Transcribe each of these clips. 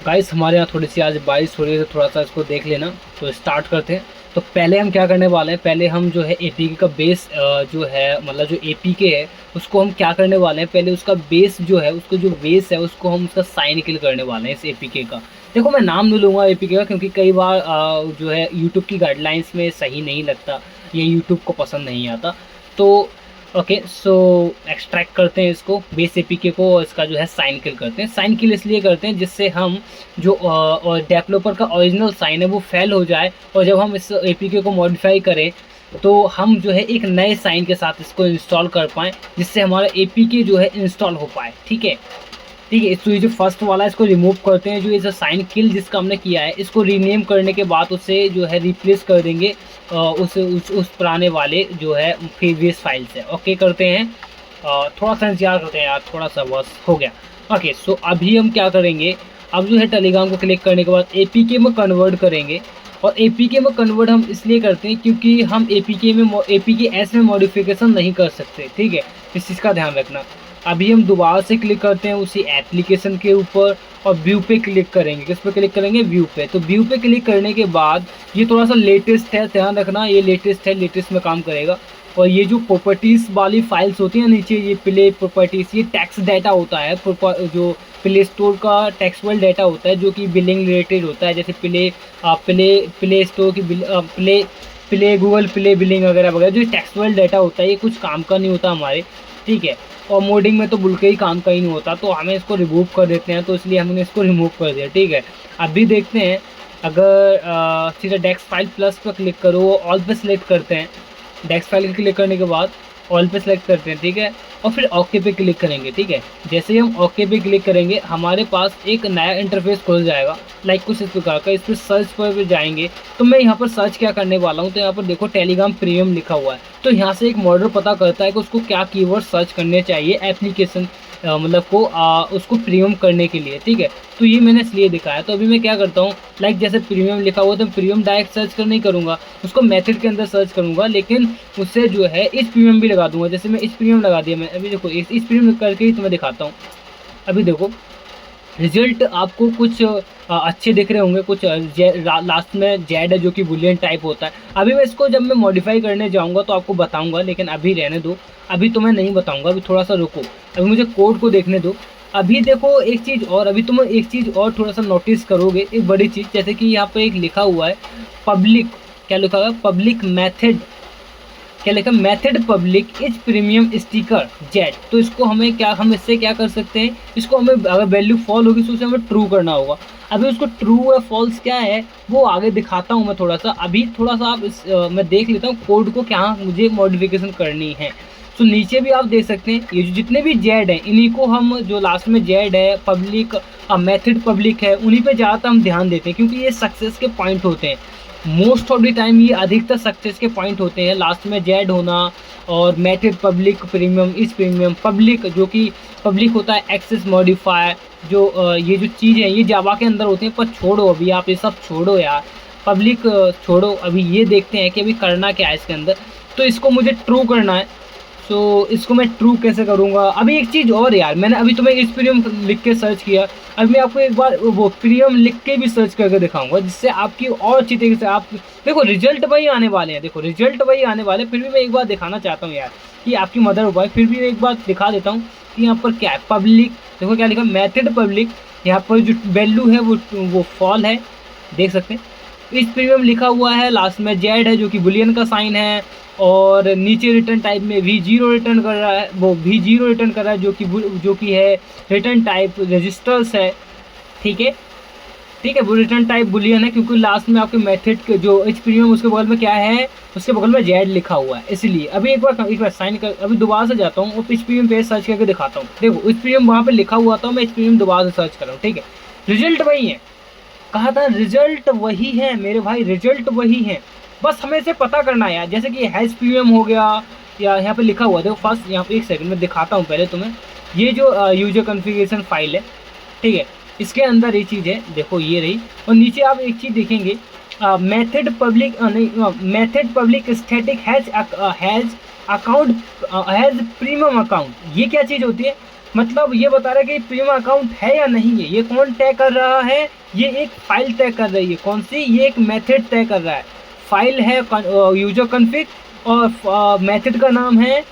Guys हमारे यहाँ थोड़ी सी आज बारिश हो रही है, तो थोड़ा सा इसको देख लेना। तो स्टार्ट करते हैं। तो पहले हम क्या करने वाले हैं, पहले हम जो है एपीके का बेस जो है, मतलब जो एपीके है उसको हम क्या करने वाले हैं, पहले उसका बेस जो है, उसको जो बेस है उसको हम उसका साइन किल करने वाले हैं इस एपीके का। देखो मैं नाम नहीं लूँगा एपीके का, क्योंकि कई बार जो है यूट्यूब की गाइडलाइंस में सही नहीं लगता, ये यूट्यूब को पसंद नहीं आता। तो ओके, सो एक्सट्रैक्ट करते हैं इसको बेस एपीके को, और इसका जो है साइन किल करते हैं। साइन किल इसलिए करते हैं जिससे हम जो डेवलपर का ओरिजिनल साइन है वो फेल हो जाए, और जब हम इस एपीके को मॉडिफाई करें तो हम जो है एक नए साइन के साथ इसको इंस्टॉल कर पाएँ, जिससे हमारा एपीके जो है इंस्टॉल हो पाए। ठीक है, ठीक है। तो ये जो फर्स्ट वाला है इसको रिमूव करते हैं, जो ये साइन किल जिसका हमने किया है इसको रीनेम करने के बाद उसे जो है रिप्लेस कर देंगे उस पुराने वाले जो है प्रीवियस फाइल से। ओके करते हैं, थोड़ा सा इंतजार करते हैं यार, थोड़ा सा बस हो गया। ओके, सो अभी हम क्या करेंगे, अब जो है टेलीग्राम को क्लिक करने के बाद एपीके में कन्वर्ट करेंगे। और एपीके में कन्वर्ट हम इसलिए करते हैं क्योंकि हम एपीके एस में मॉडिफिकेशन नहीं कर सकते। ठीक है, इस चीज़ का ध्यान रखना। अभी हम दोबारा से क्लिक करते हैं उसी एप्लीकेशन के ऊपर, और व्यू पे क्लिक करेंगे। किस पे क्लिक करेंगे, व्यू पे। तो व्यू पे क्लिक करने के बाद ये थोड़ा सा लेटेस्ट है, ध्यान रखना ये लेटेस्ट है, लेटेस्ट में काम करेगा। और ये जो प्रॉपर्टीज़ वाली फाइल्स होती हैं नीचे, ये प्ले प्रॉपर्टीज़, ये टैक्स डाटा होता है, जो प्ले स्टोर का टेक्सुअल डाटा होता है जो कि बिलिंग रिलेटेड होता है। जैसे प्ले स्टोर की प्ले गूगल प्ले बिलिंग वगैरह वगैरह, जो टेक्सुअल डाटा होता है ये कुछ काम का नहीं होता हमारे। ठीक है, और मोडिंग में तो बिल्कुल ही काम का ही नहीं होता, तो हमें इसको रिमूव कर देते हैं। तो इसलिए हमने इसको रिमूव कर दिया। ठीक है, अभी देखते हैं, अगर सीधा डेस्क फाइल प्लस पर क्लिक करो, ऑल पे सिलेक्ट करते हैं। डेस्क फाइल पे क्लिक करने के बाद ऑल पे सेलेक्ट करते हैं। ठीक है, और फिर ओके पे क्लिक करेंगे। ठीक है, जैसे ही हम ओके पे क्लिक करेंगे हमारे पास एक नया इंटरफेस खुल जाएगा, लाइक कुछ इस प्रकार का। इस पर सर्च पर जाएंगे, तो मैं यहाँ पर सर्च क्या करने वाला हूँ, तो यहाँ पर देखो टेलीग्राम प्रीमियम लिखा हुआ है। तो यहाँ से एक मॉडल पता करता है कि उसको क्या कीवर्ड सर्च करने चाहिए एप्लीकेशन मतलब को उसको प्रीमियम करने के लिए। ठीक है, तो ये मैंने इसलिए दिखाया। तो अभी मैं क्या करता हूँ, लाइक जैसे प्रीमियम लिखा हुआ तो प्रीमियम डायरेक्ट सर्च कर नहीं करूँगा, उसको मेथड के अंदर सर्च करूँगा, लेकिन उससे जो है इस प्रीमियम भी लगा दूंगा। जैसे मैं इस प्रीमियम लगा दिया, मैं अभी देखो इस प्रीमियम करके ही तुम्हें दिखाता हूँ। अभी देखो रिजल्ट आपको कुछ अच्छे दिख रहे होंगे, कुछ लास्ट में जेड है जो कि बुलियन टाइप होता है। अभी मैं इसको जब मैं मॉडिफाई करने जाऊंगा तो आपको बताऊंगा, लेकिन अभी रहने दो, अभी तो मैं नहीं बताऊंगा, अभी थोड़ा सा रुको, अभी मुझे कोड को देखने दो। अभी देखो एक चीज़ और, अभी तुम एक चीज़ और थोड़ा सा नोटिस करोगे, एक बड़ी चीज़, जैसे कि यहाँ पर एक लिखा हुआ है पब्लिक, क्या लिखा हुआ है, पब्लिक मेथड, क्या लिखा, method public is premium sticker Z. तो इसको हमें क्या, हम इससे क्या कर सकते हैं, इसको हमें अगर वैल्यू फॉल होगी तो उसे हमें ट्रू करना होगा। अभी उसको ट्रू या फॉल्स क्या है वो आगे दिखाता हूँ मैं थोड़ा सा। अभी थोड़ा सा आप मैं देख लेता हूँ कोड को क्या मुझे मॉडिफिकेशन करनी है। तो नीचे भी आप देख सकते हैं ये जो जितने भी जेड हैं इन्हीं को हम, जो लास्ट में जेड है पब्लिक मेथड पब्लिक है, उन्हीं पे ज़्यादातर हम ध्यान देते हैं, क्योंकि ये सक्सेस के पॉइंट होते हैं। मोस्ट ऑफ द टाइम ये अधिकतर सक्सेस के पॉइंट होते हैं, लास्ट में जेड होना, और मेथड पब्लिक प्रीमियम इस प्रीमियम पब्लिक, जो कि पब्लिक होता है एक्सेस मॉडिफायर। जो ये जो चीज़ है ये जावा के अंदर होते हैं, पर छोड़ो अभी आप ये सब छोड़ो यार, पब्लिक छोड़ो। अभी ये देखते हैं कि अभी करना क्या है इसके अंदर। तो इसको मुझे ट्रू करना है, सो इसको मैं ट्रू कैसे करूँगा। अभी एक चीज़ और यार, मैंने अभी तुम्हें इस प्रीमियम लिख के सर्च किया, अभी मैं आपको एक बार वो प्रीमियम लिख के भी सर्च करके दिखाऊंगा, जिससे आपकी और अच्छी तरीके से आप देखो रिजल्ट वही आने वाले हैं। देखो रिजल्ट वही आने वाले, फिर भी मैं एक बार दिखाना चाहता हूँ यार कि आपकी मदर हुआ है, फिर भी एक बार दिखा देता हूँ कि यहाँ पर क्या है। पब्लिक देखो क्या लिखा, मेथड पब्लिक, यहाँ पर जो वैल्यू है वो फॉल है, देख सकते हैं। इस प्रीमियम लिखा हुआ है, लास्ट में जेड है जो कि बुलियन का साइन है, और नीचे रिटर्न टाइप में V0 रिटर्न कर रहा है, वो V0 रिटर्न कर रहा है जो कि है रिटर्न टाइप रजिस्टर्स है। ठीक है, ठीक है, वो रिटर्न टाइप बुलियन है, क्योंकि लास्ट में आपके मेथड के जो इस प्रीमियम उसके बगल में क्या है, उसके बगल में जेड लिखा हुआ है, इसलिए। अभी एक बार साइन कर, अभी दोबारा से जाता हूँ और इस प्रीमियम पे सर्च करके दिखाता हूँ। देखो इस प्रीमियम वहाँ पे लिखा हुआ था, मैं इस प्रीमियम दोबारा से सर्च कर रहा हूँ। ठीक है, रिजल्ट वही है, कहा था रिजल्ट वही है मेरे भाई, रिजल्ट वही है, बस हमें इसे पता करना है यार। जैसे कि हैश प्रीमियम हो गया, या यहाँ पे लिखा हुआ देखो फर्स्ट, यहाँ पे एक सेकंड में दिखाता हूँ पहले तुम्हें। ये जो यूजर कॉन्फ़िगरेशन फाइल है, ठीक है, इसके अंदर ये चीज़ है, देखो ये रही। और नीचे आप एक चीज़ देखेंगे, मेथड पब्लिक नहीं, method public static has account has premium account. ये क्या चीज़ होती है, मतलब ये बता रहा है कि प्रीमियम अकाउंट है या नहीं है। ये कौन तय कर रहा है? ये एक फाइल तय कर रही है। कौन सी? ये एक मेथड तय कर रहा है। फाइल है यूजर कॉन्फ़िग, और मेथड का नाम है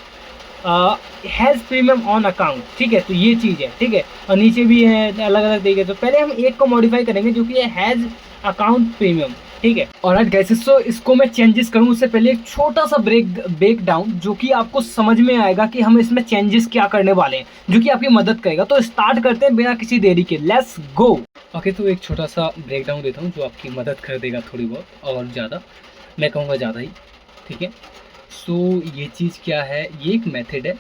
हैज़ प्रीमियम ऑन अकाउंट। ठीक है, तो ये चीज़ है। ठीक है, और नीचे भी है अलग अलग तरीके। तो पहले हम एक को मॉडिफाई करेंगे जो कि है हैज़ अकाउंट प्रीमियम। ठीक है, और राइट गाइस, सो इसको मैं चेंजेस करूँ उससे पहले एक छोटा सा ब्रेक डाउन जो कि आपको समझ में आएगा कि हम इसमें चेंजेस क्या करने वाले हैं, जो कि आपकी मदद करेगा। तो स्टार्ट करते हैं बिना किसी देरी के, लेट्स गो। ओके, तो एक छोटा सा ब्रेक डाउन देता हूँ जो आपकी मदद कर देगा थोड़ी बहुत, और ज़्यादा मैं कहूँगा ज़्यादा ही। ठीक है, सो ये चीज़ क्या है? ये एक मेथड है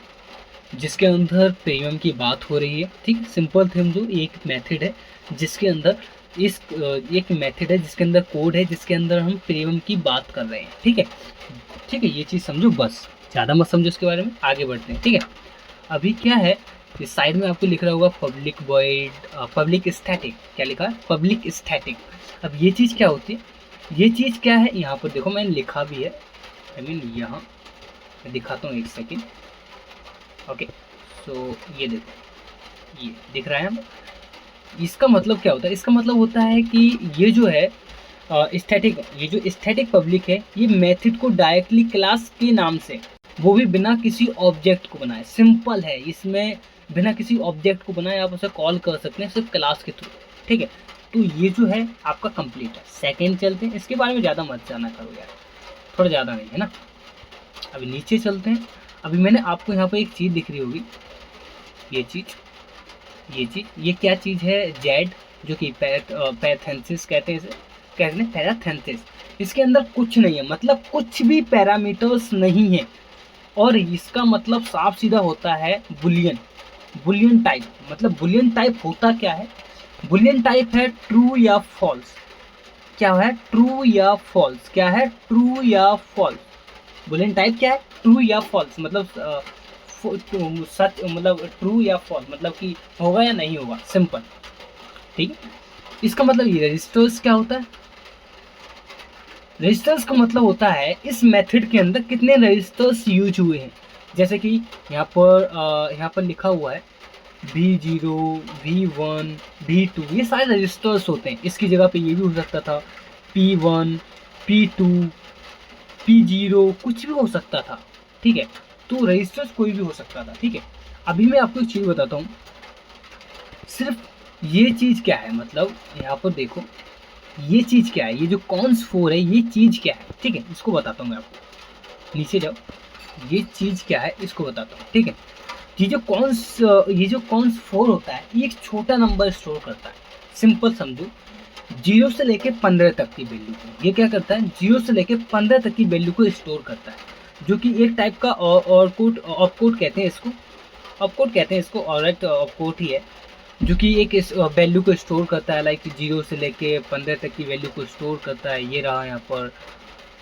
जिसके अंदर प्रीमियम की बात हो रही है। ठीक है, सिंपल थी जो एक मेथड है जिसके अंदर एक मेथड है जिसके अंदर कोड है जिसके अंदर हम प्रीमियम की बात कर रहे हैं। ठीक है, ठीक है, ये चीज़ समझो, बस ज़्यादा मत समझो इसके बारे में, आगे बढ़ते हैं। ठीक है, अभी क्या है, इस साइड में आपको लिख रहा होगा पब्लिक वॉइड पब्लिक स्टैटिक। क्या लिखा है? Public static. अब ये चीज़ क्या होती है? ये चीज़ क्या है? यहाँ पर देखो मैंने लिखा भी है, यहाँ मैं दिखाता हूँ, एक सेकेंड। ओके, सो ये देखो, ये दिख रहा है हमें। इसका मतलब क्या होता है? इसका मतलब होता है कि ये जो है स्टैटिक, ये जो स्टैटिक पब्लिक है, ये मेथड को डायरेक्टली क्लास के नाम से, वो भी बिना किसी ऑब्जेक्ट को बनाए, सिंपल है, इसमें बिना किसी ऑब्जेक्ट को बनाए आप उसे कॉल कर सकते हैं सिर्फ क्लास के थ्रू। ठीक है, तो ये जो है आपका कंप्लीट है। सेकेंड चलते हैं, इसके बारे में ज़्यादा मत जाना करो यार, थोड़ा ज़्यादा नहीं है ना। अभी नीचे चलते हैं। अभी मैंने आपको यहाँ पर एक चीज़ दिख रही होगी, ये चीज़, ये क्या चीज़ है? जेड, जो कि पैराथेंसिस कहते हैं इसे, कहते हैं पैराथेंसिस। इसके अंदर कुछ नहीं है, मतलब कुछ भी पैरामीटर्स नहीं है, और इसका मतलब साफ सीधा होता है बुलियन। बुलियन टाइप, मतलब बुलियन टाइप होता क्या है? बुलियन टाइप है ट्रू या फॉल्स। क्या है? ट्रू या फॉल्स। क्या है? ट्रू या फॉल्स। बुलियन टाइप क्या है? ट्रू या फॉल्स, मतलब सच, मतलब ट्रू या फॉल्स, मतलब कि होगा या नहीं होगा, सिंपल। ठीक है, इसका मतलब ये रजिस्टर्स क्या होता है? रजिस्टर्स का मतलब होता है इस मेथड के अंदर कितने रजिस्टर्स यूज हुए हैं। जैसे कि यहाँ पर लिखा हुआ है V0, V1, V2, ये सारे रजिस्टर्स होते हैं। इसकी जगह पे ये भी हो सकता था P1, P2, P0, कुछ भी हो सकता था। ठीक है, तो रजिस्टर्स कोई भी हो सकता था। ठीक है, अभी मैं आपको एक चीज़ बताता हूँ, सिर्फ ये चीज़ क्या है, मतलब यहाँ पर देखो, ये चीज़ क्या है, ये जो कॉन्स 4 है, ये चीज़ क्या है? ठीक है, इसको बताता हूँ मैं आपको, नीचे जाओ, ये चीज़ क्या है इसको बताता हूँ। ठीक है, ये जो कॉन्स 4 होता है, ये एक छोटा नंबर स्टोर करता है। सिंपल समझो, 0 से लेके 15 तक की वैल्यू को ये क्या करता है? 0 से लेके 15 तक की वैल्यू को स्टोर करता है, जो कि एक टाइप का ऑपकोड कहते हैं इसको, ऑपकोड कहते हैं इसको, और ऑपकोड ही है, जो कि एक इस वैल्यू को स्टोर करता है, लाइक 0 से लेके 15 तक की वैल्यू को स्टोर करता है। ये रहा यहाँ पर।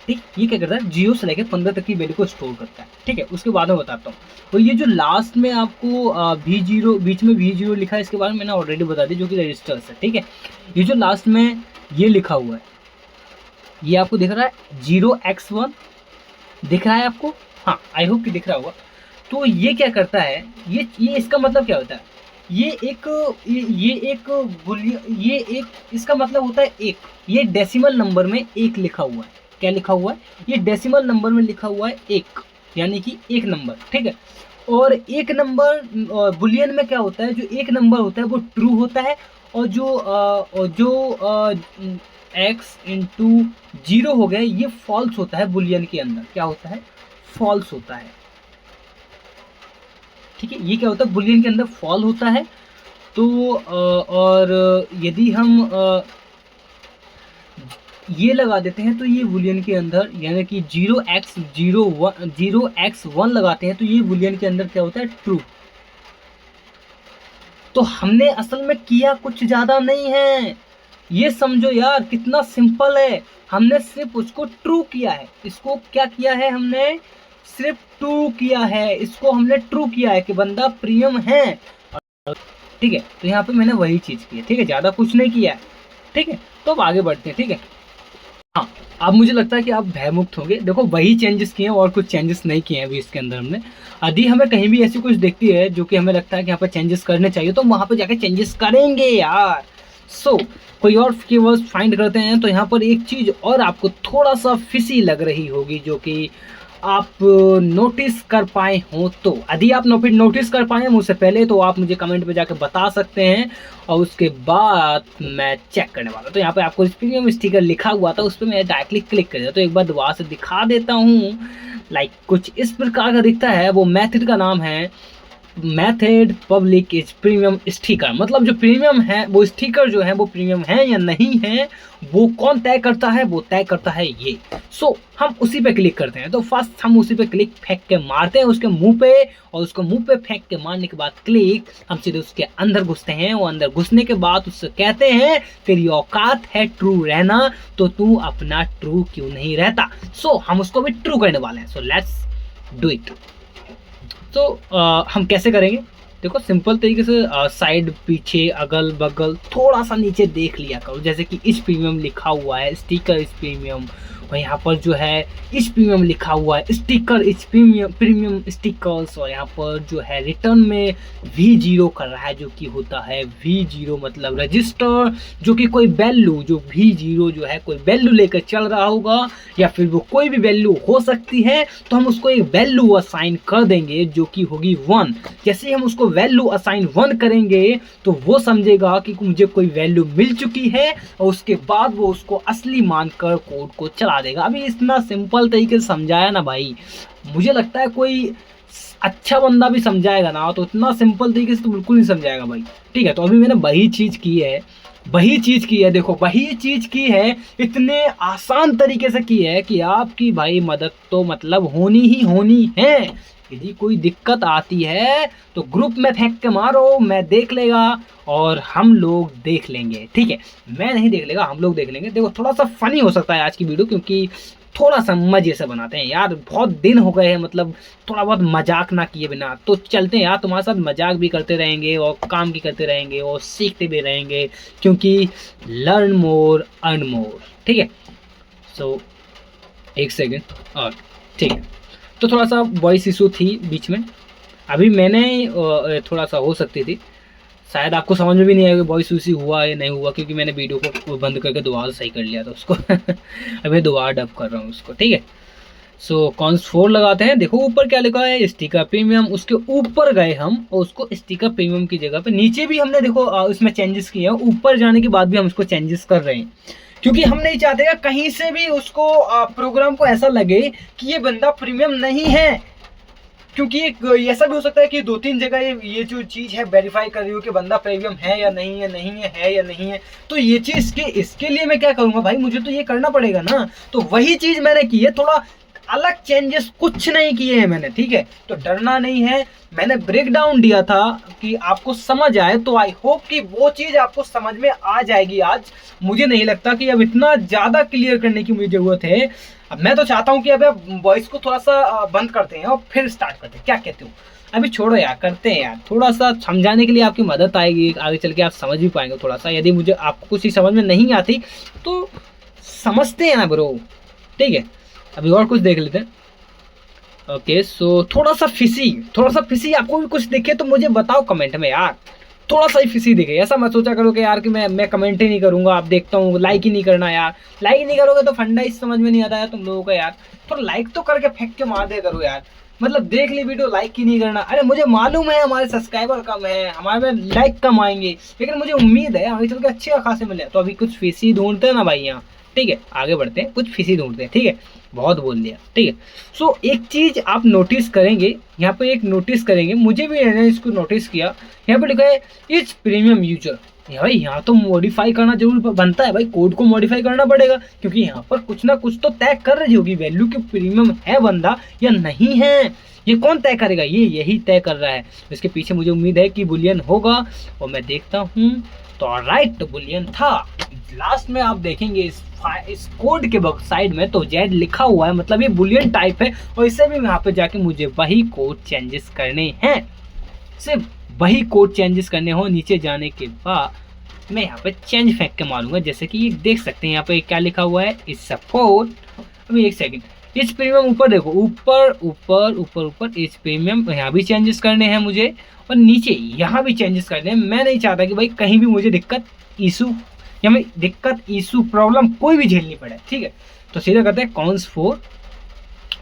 ठीक, ये क्या करता है? 0 से लेके 15 तक की वैल्यू को स्टोर करता है। ठीक है, उसके बाद में बताता हूँ। तो ये जो लास्ट में आपको V0, बीच में V0 लिखा है, इसके बारे में मैंने ऑलरेडी बता दी, जो कि रजिस्टर्स है। ठीक है, ये जो लास्ट में ये लिखा हुआ है, ये आपको दिख रहा है 0x1, दिख रहा है आपको? हाँ, आई होप कि दिख रहा होगा। तो ये क्या करता है? ये इसका मतलब क्या होता है? ये एक ये एक इसका मतलब होता है एक, ये डेसिमल नंबर में एक लिखा हुआ है। क्या लिखा हुआ है? ये डेसिमल नंबर में लिखा हुआ है एक, यानी कि एक नंबर। ठीक है, और एक नंबर बुलियन में क्या होता है? जो एक नंबर होता है वो ट्रू होता है, और जो एक्स इंटू 0 हो गया, ये फॉल्स होता है। बुलियन के अंदर क्या होता है? फॉल्स होता है। ठीक है, ये क्या होता है? बुलियन के अंदर फॉल होता है। तो और यदि हम ये लगा देते हैं तो ये बुलियन के अंदर, यानी कि 0x1 लगाते हैं तो ये बुलियन के अंदर क्या होता है? ट्रू। तो हमने असल में किया कुछ ज़्यादा नहीं है, ये समझो यार कितना सिंपल है। हमने सिर्फ उसको ट्रू किया है। इसको क्या किया है? हमने सिर्फ ट्रू किया है, इसको हमने ट्रू किया है कि बंदा प्रीमियम है। ठीक है, तो यहाँ पे मैंने वही चीज़ की है। ठीक है, ज़्यादा कुछ नहीं किया है। ठीक है, तो अब आगे बढ़ते हैं। ठीक है, हाँ, अब मुझे लगता है कि आप भयमुक्त होंगे। देखो वही चेंजेस किए हैं और कुछ चेंजेस नहीं किए हैं अभी इसके अंदर हमने। यदि हमें कहीं भी ऐसी कुछ दिखती है जो कि हमें लगता है कि यहाँ पे चेंजेस करने चाहिए, तो वहाँ पे जाके चेंजेस करेंगे यार। सो कोई और कीवर्ड्स फाइंड करते हैं। तो यहाँ पर एक चीज़ और आपको थोड़ा-सा फिशी लग रही होगी जो कि आप नोटिस कर पाए हों तो। यदि आप नोटिस कर पाए हैं मुझसे पहले तो आप मुझे कमेंट में जाके बता सकते हैं और उसके बाद मैं चेक करने वाला हूँ। तो यहाँ पे आपको प्रीमियम स्टिकर लिखा हुआ था, उस पे मैं डायरेक्टली क्लिक कर दिया। तो एक बार दोबारा से दिखा देता हूँ। लाइक कुछ इस प्रकार का दिखता है। वो मेथड का नाम है method public is premium sticker. मतलब जो प्रीमियम है वो स्टिकर जो है वो प्रीमियम है या नहीं है वो कौन तय करता है, वो तय करता है ये। सो हम उसी पे क्लिक करते हैं। तो फर्स्ट हम उसी पे क्लिक फेंक के मारते हैं उसके मुंह पे, और उसको मुंह पे फेंक के मारने के बाद क्लिक हम सीधे उसके अंदर घुसते हैं। और अंदर घुसने के बाद उससे कहते हैं तेरी औकात है ट्रू रहना, तो तू अपना ट्रू क्यों नहीं रहता। सो हम उसको भी ट्रू करने वाले हैं। So let's do it. तो हम कैसे करेंगे, देखो सिंपल तरीके से साइड पीछे अगल बगल थोड़ा सा नीचे देख लिया करो। जैसे कि इस प्रीमियम लिखा हुआ है, स्टिकर इस प्रीमियम, और यहाँ पर जो है इस प्रीमियम लिखा हुआ है, स्टिकर इस प्रीमियम स्टिकर्स। और यहाँ पर जो है रिटर्न में V0 कर रहा है, जो कि होता है V0 मतलब रजिस्टर, जो कि कोई वैल्यू जो V0 जो है कोई वैल्यू लेकर चल रहा होगा, या फिर वो कोई भी वैल्यू हो सकती है। तो हम उसको एक वैल्यू असाइन कर देंगे जो कि होगी 1। जैसे ही हम उसको वैल्यू असाइन 1 करेंगे तो वो समझेगा कि मुझे कोई वैल्यू मिल चुकी है, और उसके बाद वो उसको असली मानकर कोड को चला देगा। अभी इतना सिंपल तरीके से समझाया ना भाई, मुझे लगता है कोई अच्छा बंदा भी समझाएगा ना तो इतना सिंपल तरीके से तो बिल्कुल नहीं समझाएगा भाई। ठीक है, तो अभी मैंने वही चीज़ की है, देखो वही चीज़ की है, इतने आसान तरीके से की है कि आपकी भाई मदद तो मतलब होनी ही होनी है। यदि कोई दिक्कत आती है तो ग्रुप में फेंक के मारो, मैं देख लेगा और हम लोग देख लेंगे। ठीक है, मैं नहीं देख लेगा, हम लोग देख लेंगे। देखो थोड़ा सा फनी हो सकता है आज की वीडियो, क्योंकि थोड़ा सा मजे से बनाते हैं यार। बहुत दिन हो गए हैं, मतलब थोड़ा बहुत मजाक ना किए बिना। तो चलते हैं यार, तुम्हारे साथ मजाक भी करते रहेंगे और काम भी करते रहेंगे और सीखते भी रहेंगे, क्योंकि लर्न मोर अर्न मोर। ठीक है, सो एक सेकेंड और ठीक है। तो थोड़ा सा वॉइस इशू थी बीच में, अभी मैंने थोड़ा सा हो सकती थी, शायद आपको समझ में भी नहीं आएगा वॉइस इशू हुआ या नहीं हुआ, क्योंकि मैंने वीडियो को बंद करके दोबारा सही कर लिया था उसको। अभी दोबारा डब कर रहा हूँ उसको। ठीक है, सो कॉन्स4 लगाते हैं। देखो ऊपर क्या लिखा है, स्टिकर प्रीमियम। उसके ऊपर गए हम और उसको स्टिकर प्रीमियम की जगह पे नीचे भी हमने देखो उसमें चेंजेस किए हैं। ऊपर जाने के बाद भी हम उसको चेंजेस कर रहे हैं, क्योंकि हम नहीं चाहते कि कहीं से भी उसको प्रोग्राम को ऐसा लगे कि ये बंदा प्रीमियम नहीं है। क्योंकि ऐसा भी हो सकता है कि 2-3 जगह ये जो चीज़ है वेरीफाई कर रही हो कि बंदा प्रीमियम है या नहीं है, है या नहीं है। तो ये चीज़ के इसके लिए मैं क्या करूँगा भाई, मुझे तो ये करना पड़ेगा ना। तो वही चीज़ मैंने की है, थोड़ा अलग चेंजेस कुछ नहीं किए हैं मैंने। ठीक है, तो डरना नहीं है। मैंने ब्रेक डाउन दिया था कि आपको समझ आए, तो आई होप कि वो चीज़ आपको समझ में आ जाएगी आज। मुझे नहीं लगता कि अब इतना ज़्यादा क्लियर करने की मुझे ज़रूरत है। अब मैं तो चाहता हूँ कि अब वॉइस को थोड़ा सा बंद करते हैं और फिर स्टार्ट करते हैं, क्या कहते हो। अभी छोड़ो यार, करते हैं यार, थोड़ा सा समझाने के लिए आपकी मदद आएगी, आगे चल के आप समझ भी पाएंगे थोड़ा सा। यदि मुझे आपको कुछ ही समझ में नहीं आती तो समझते हैं ना ब्रो। ठीक है, अभी और कुछ देख लेते हैं। ओके, सो थोड़ा सा फिसी आपको भी कुछ दिखे तो मुझे बताओ कमेंट में यार। थोड़ा सा ही फिसी दिखे, ऐसा मत सोचा करो कि यार कि मैं कमेंट ही नहीं करूंगा, आप देखता हूँ लाइक ही नहीं करना यार। लाइक नहीं करोगे तो फंडा ही समझ में नहीं आता है तुम लोगों का यार। थोड़ा लाइक तो करके फेंक के मार दे करो यार। मतलब देख ली वीडियो, लाइक ही नहीं करना। अरे मुझे मालूम है हमारे सब्सक्राइबर कम है, हमारे में लाइक कम आएंगे, लेकिन मुझे उम्मीद है आगे चल के अच्छे खासे मिले। तो अभी कुछ फिसी ढूंढते हैं ना भाई यहाँ। ठीक है, आगे बढ़ते हैं, कुछ फिसी ढूंढते हैं। ठीक है, बहुत बोल दिया। ठीक है, सो एक चीज़ आप नोटिस करेंगे, यहाँ पे एक नोटिस करेंगे, मुझे भी मैंने इसको नोटिस किया। यहाँ पे लिखा है इट्स प्रीमियम यूजर। भाई यहाँ तो मॉडिफाई करना जरूर बनता है भाई, कोड को मॉडिफाई करना पड़ेगा, क्योंकि यहाँ पर कुछ ना कुछ तो तय कर रही होगी वैल्यू कि प्रीमियम है बंदा या नहीं है। ये कौन तय करेगा, यही तय कर रहा है। इसके पीछे मुझे उम्मीद है कि बुलियन होगा, और मैं देखता हूँ तो राइट बुलियन था। लास्ट में आप देखेंगे इस कोड के साइड में तो जेड लिखा हुआ है, मतलब ये बुलियन टाइप है। और इससे भी यहाँ पे जाके मुझे वही कोड चेंजेस करने हैं, सिर्फ वही कोड चेंजेस करने हो। नीचे जाने के बाद मैं यहाँ पे चेंज फेंक के मारूंगा, जैसे कि ये देख सकते हैं यहाँ पे क्या लिखा हुआ है, इस सपोर्ट। अभी एक सेकंड, इस प्रीमियम ऊपर देखो, ऊपर ऊपर ऊपर ऊपर इस प्रीमियम यहाँ भी चेंजेस करने हैं मुझे, और नीचे यहाँ भी चेंजेस करने हैं। मैं नहीं चाहता कि भाई कहीं भी मुझे दिक्कत इशू या मैं दिक्कत इशू प्रॉब्लम कोई भी झेलनी पड़े, ठीक है। तो सीधा करते हैं कॉन्स 4।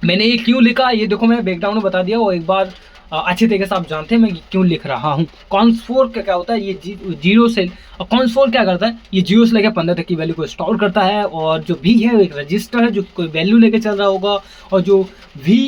मैंने ये क्यों लिखा ये देखो, मैं बैकग्राउंड में बता दिया, और एक बार अच्छे तरीके से आप जानते हैं मैं क्यों लिख रहा हूँ। कॉन्स 4 का क्या होता है, ये जीरो से, और कॉन्स 4 क्या करता है, ये 0 से लेकर 15 तक की वैल्यू को स्टोर करता है, और जो भी है वो एक रजिस्टर है जो कोई वैल्यू लेके चल रहा होगा, और जो वी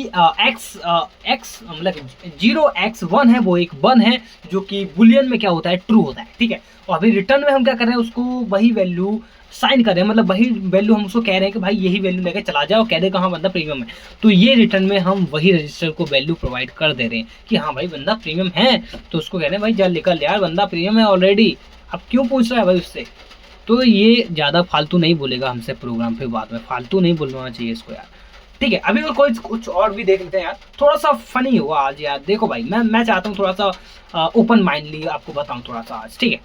एक्स मतलब 0x1 है वो एक 1 है, जो कि बुलियन में क्या होता है, ट्रू होता है, ठीक है। और अभी रिटर्न में हम क्या कर रहे हैं, उसको वही वैल्यू साइन कर रहे हैं, मतलब वही वैल्यू हम उसको कह रहे हैं कि भाई यही वैल्यू लेके चला जाओ, कह दे कहाँ बंदा प्रीमियम है। तो ये रिटर्न में हम वही रजिस्टर को वैल्यू प्रोवाइड कर दे रहे हैं कि हाँ भाई बंदा प्रीमियम है, तो उसको कह रहे हैं भाई जा निकल यार, बंदा प्रीमियम है ऑलरेडी, अब क्यों पूछ रहा है भाई उससे। तो ये ज़्यादा फालतू नहीं बोलेगा हमसे प्रोग्राम पे, बाद में फालतू नहीं बोलना चाहिए इसको यार, ठीक है। अभी और कोई कुछ और भी देख लेते हैं यार, थोड़ा सा फनी हुआ आज यार। देखो भाई मैं चाहता हूँ थोड़ा सा ओपन माइंडली आपको बताऊँ थोड़ा सा आज, ठीक है,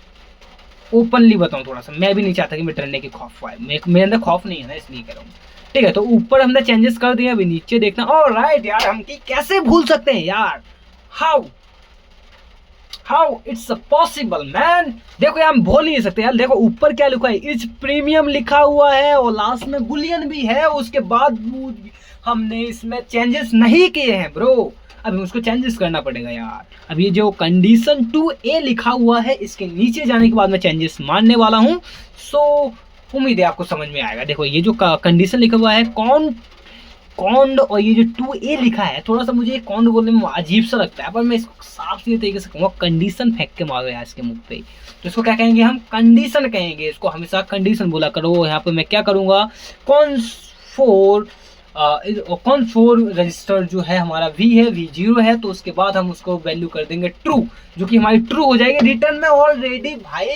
ओपनली बताऊं थोड़ा सा। मैं भी नहीं चाहता कि मैं डरने की खौफ आए, मेरे अंदर खौफ नहीं है ना, इसलिए कह रहा हूँ, ठीक है। तो ऊपर हमने चेंजेस कर दिए, अभी नीचे देखना। ऑलराइट यार, हम की कैसे भूल सकते हैं यार, हाउ इट्स पॉसिबल मैन। देखो यार हम भूल नहीं सकते यार, देखो ऊपर क्या लिखा है, इट्स प्रीमियम लिखा हुआ है, और लास्ट में बुलियन भी है, उसके बाद हमने इसमें चेंजेस नहीं किए हैं ब्रो, अभी उसको चेंजेस करना पड़ेगा यार। अब ये जो कंडीशन 2A लिखा हुआ है, इसके नीचे जाने के बाद मैं चेंजेस मानने वाला हूँ, सो उम्मीद है आपको समझ में आएगा। देखो ये जो कंडीशन लिखा हुआ है कॉन्ड, और ये जो 2A लिखा है, थोड़ा सा मुझे कॉन्ड बोलने में अजीब सा लगता है, पर मैं इसको साफ सीधे तरीके से कहूँगा, कंडीशन फेंक के मारो यार इसके मुख पे। तो इसको क्या कहेंगे, हम कंडीशन कहेंगे, इसको हमेशा कंडीशन बोला करो। यहाँ पे मैं क्या करूँगा, कॉन्स 4 रजिस्टर जो है हमारा V है, V0 है, तो उसके बाद हम उसको वैल्यू कर देंगे ट्रू, जो कि हमारी ट्रू हो जाएगी। रिटर्न में ऑलरेडी भाई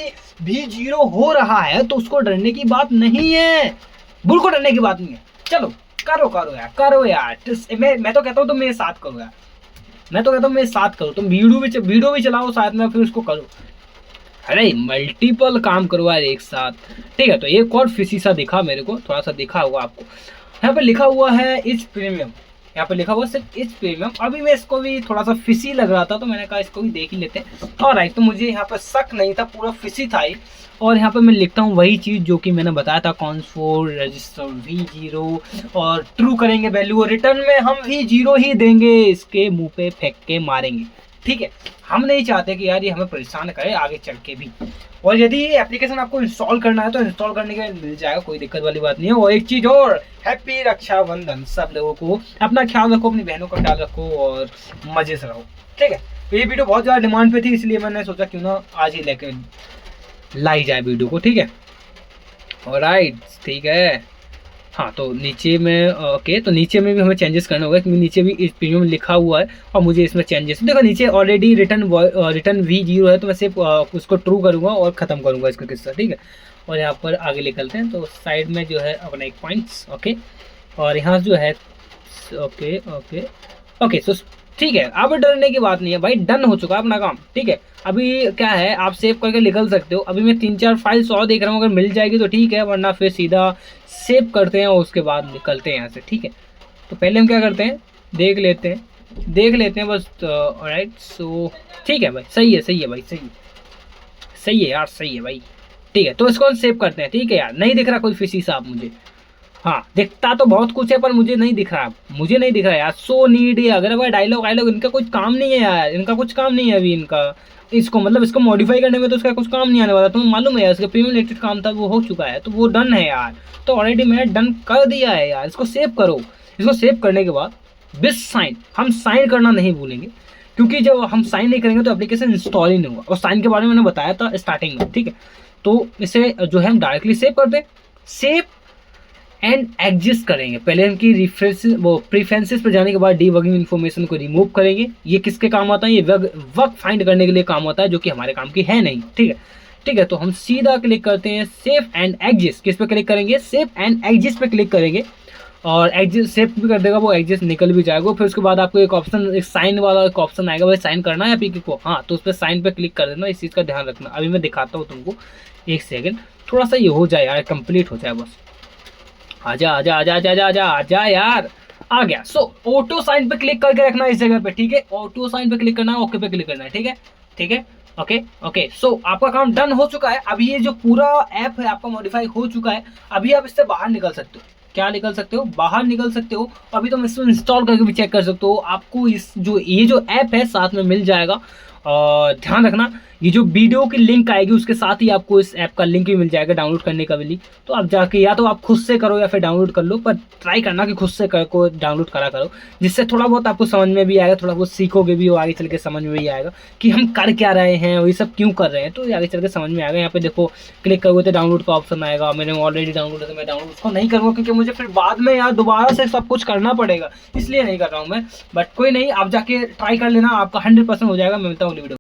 V0 हो रहा है, तो उसको डरने की बात नहीं है, बिल्कुल डरने की बात नहीं है। चलो करो यार, मैं तो कहता हूँ तुम मेरे साथ करो यार, मैं तो कहता हूँ मेरे साथ करो, तुम वीडियो भी चलाओ साथ में, फिर उसको करो। अरे मल्टीपल काम करो यार एक साथ, ठीक है। तो एक और फिशी सा दिखा मेरे को, थोड़ा सा दिखा होगा आपको, यहाँ पे लिखा हुआ है इस प्रीमियम, यहाँ पे लिखा हुआ सिर्फ इस प्रीमियम। अभी मैं इसको भी थोड़ा सा फिशी लग रहा था, तो मैंने कहा इसको भी देख ही लेते हैं। और राइट, तो मुझे यहाँ पे शक नहीं था, पूरा फिशी था ही। और यहाँ पे मैं लिखता हूँ वही चीज़ जो कि मैंने बताया था, कॉन्स 4 रजिस्टर V0, और ट्रू करेंगे वैल्यू, और रिटर्न में हम V0 ही देंगे, इसके मुंह पे फेंक के मारेंगे, ठीक है। हम नहीं चाहते कि यार ये हमें परेशान करे आगे चल के भी। और यदि ये एप्लीकेशन आपको इंस्टॉल करना है तो इंस्टॉल करने के लिए मिल जाएगा, कोई दिक्कत वाली बात नहीं है। और एक चीज़ और, हैप्पी रक्षाबंधन सब लोगों को, अपना ख्याल रखो, अपनी बहनों का ख्याल रखो, और मज़े से रहो, ठीक है। तो ये वीडियो बहुत ज़्यादा डिमांड पे थी, इसलिए मैंने सोचा क्यों ना आज ही लेके लाई जाए वीडियो को, ठीक है। ऑलराइट, ठीक है। हाँ, तो नीचे में ओके, तो नीचे में भी हमें चेंजेस करना होगा, क्योंकि नीचे भी इस प्रीमियम लिखा हुआ है, और मुझे इसमें चेंजेस देखो, नीचे ऑलरेडी रिटर्न V0 है, तो मैं सिर्फ उसको ट्रू करूँगा और ख़त्म करूँगा इसका किस्सा, ठीक है। और यहाँ पर आगे निकलते हैं, तो साइड में जो है अपना एक पॉइंट्स, ओके, और यहाँ जो है ओके सो ठीक है। अब डरने की बात नहीं है भाई, डन हो चुका है अपना काम, ठीक है। अभी क्या है, आप सेव करके निकल सकते हो। अभी मैं 3-4 फाइल्स और देख रहा हूँ, अगर मिल जाएगी तो ठीक है, वरना फिर सीधा सेव करते हैं और उसके बाद निकलते हैं यहाँ से, ठीक है। तो पहले हम क्या करते हैं, देख लेते हैं बस, ऑलराइट। सो ठीक है भाई, सही है भाई, सही है यार, सही है भाई, ठीक है। तो इसको हम सेव करते हैं, ठीक है यार। नहीं दिख रहा कोई फिशी सा मुझे, हाँ दिखता तो बहुत कुछ है, पर मुझे नहीं दिख रहा यार। सो नीड है, अगर भाई डायलॉग इनका कुछ काम नहीं है यार, इनका कुछ काम नहीं है अभी इनका, इसको मतलब इसको मॉडिफाई करने में तो इसका कुछ काम नहीं आने वाला। तुम्हें मालूम है यार, इसका प्रीमियम रिलेटेड काम था वो हो चुका है, तो वो डन है यार। तो ऑलरेडी मैंने डन कर दिया है यार, इसको सेव करो। इसको सेव करने के बाद बिस साइन, हम साइन करना नहीं भूलेंगे, क्योंकि जब हम साइन नहीं करेंगे तो एप्लीकेशन इंस्टॉल ही नहीं होगा। और साइन के बारे में मैंने बताया था स्टार्टिंग में, ठीक है। तो इसे जो है हम डायरेक्टली सेव कर दें, सेव एंड एग्जिस्ट करेंगे। पहले इनकी प्रीफरेंसेस पर जाने के बाद डीबगिंग इन्फॉर्मेशन को रिमूव करेंगे। ये किसके काम आता है, ये वर्क फाइंड करने के लिए काम होता है, जो कि हमारे काम की है नहीं, ठीक है। तो हम सीधा क्लिक करते हैं सेव एंड एग्जिस्ट, किस पे क्लिक करेंगे, सेव एंड एग्जिस्ट पे क्लिक करेंगे, और एग्जिस्ट सेव भी कर देगा, वो एग्जिस्ट निकल भी जाएगा। फिर उसके बाद आपको एक ऑप्शन, एक साइन वाला एक ऑप्शन आएगा, भाई साइन करना है एपीके को, हाँ तो उस पर साइन पे क्लिक कर देना। इस चीज़ का ध्यान रखना। अभी मैं दिखाता हूँ तुमको, एक सेकंड, थोड़ा सा ये हो जाए यार, कंप्लीट हो जाए बस। आजा आजा आजा आजा आजा आजा आजा यार, आ गया। सो ऑटो साइन पे क्लिक करके रखना इस जगह पे, ठीक है। ऑटो साइन पे क्लिक करना है, ओके पे क्लिक करना है, ठीक है, ठीक है। ओके ओके, सो आपका काम डन हो चुका है। अभी ये जो पूरा ऐप है आपका मॉडिफाई हो चुका है। अभी आप इससे बाहर निकल सकते हो। क्या निकल सकते हो? बाहर निकल सकते हो। अभी तुम इसको इंस्टॉल करके भी चेक कर सकते हो। आपको इस जो ये जो ऐप है साथ में मिल जाएगा। और ध्यान रखना, ये जो वीडियो की लिंक आएगी उसके साथ ही आपको इस ऐप का लिंक भी मिल जाएगा, डाउनलोड करने का भी लिंक। तो आप जाके या तो आप खुद से करो या फिर डाउनलोड कर लो, पर ट्राई करना कि खुद से को डाउनलोड करा करो, जिससे थोड़ा बहुत आपको समझ में भी आएगा, थोड़ा बहुत सीखोगे भी, और आगे चल के समझ में भी आएगा कि हम कर क्या रहे हैं और ये सब क्यों कर रहे हैं। तो आगे चल के समझ में आएगा। यहाँ पे देखो क्लिक करोगे तो डाउनलोड का ऑप्शन आएगा। मैंने ऑलरेडी डाउनलोड है तो मैं डाउनलोड उसको नहीं करूँगा, क्योंकि मुझे फिर बाद में यार दोबारा से सब कुछ करना पड़ेगा, इसलिए नहीं कर रहा हूँ मैं। बट कोई नहीं, आप जाके ट्राई कर लेना, आपका 100% हो जाएगा। मैं मिलता हूँ वीडियो।